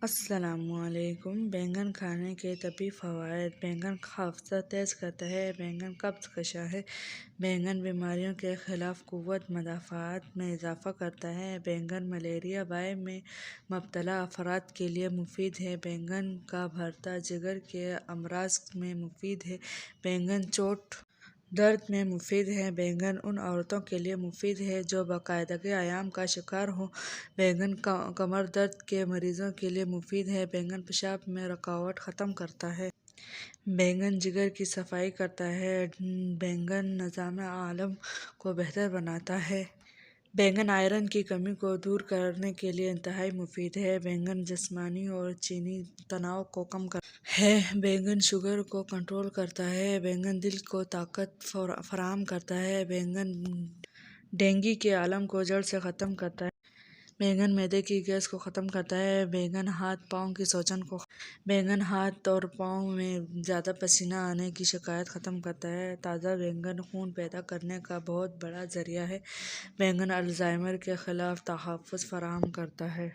السلام علیکم۔ بینگن کھانے کے طبی فوائد۔ بینگن حافظہ تیز کرتا ہے۔ بینگن قبض کشا ہے۔ بینگن بیماریوں کے خلاف قوت مدافعت میں اضافہ کرتا ہے۔ بینگن ملیریا وبا میں مبتلا افراد کے لیے مفید ہے۔ بینگن کا بھرتا جگر کے امراض میں مفید ہے۔ بینگن چوٹ درد میں مفید ہے۔ بینگن ان عورتوں کے لیے مفید ہے جو باقاعدگی عیام کا شکار ہوں۔ بینگن کمر درد کے مریضوں کے لیے مفید ہے۔ بینگن پیشاب میں رکاوٹ ختم کرتا ہے۔ بینگن جگر کی صفائی کرتا ہے۔ بینگن نظام عالم کو بہتر بناتا ہے۔ بینگن آئرن کی کمی کو دور کرنے کے لیے انتہائی مفید ہے۔ بینگن جسمانی اور ذہنی تناؤ کو کم کرتا ہے۔ بینگن شوگر کو کنٹرول کرتا ہے۔ بینگن دل کو طاقت فراہم کرتا ہے۔ بینگن ڈینگی کے عالم کو جڑ سے ختم کرتا ہے۔ بینگن معدے کی گیس کو ختم کرتا ہے۔ بینگن ہاتھ پاؤں کی سوجن کو بینگن ہاتھ اور پاؤں میں زیادہ پسینہ آنے کی شکایت ختم کرتا ہے۔ تازہ بینگن خون پیدا کرنے کا بہت بڑا ذریعہ ہے۔ بینگن الزائمر کے خلاف تحفظ فراہم کرتا ہے۔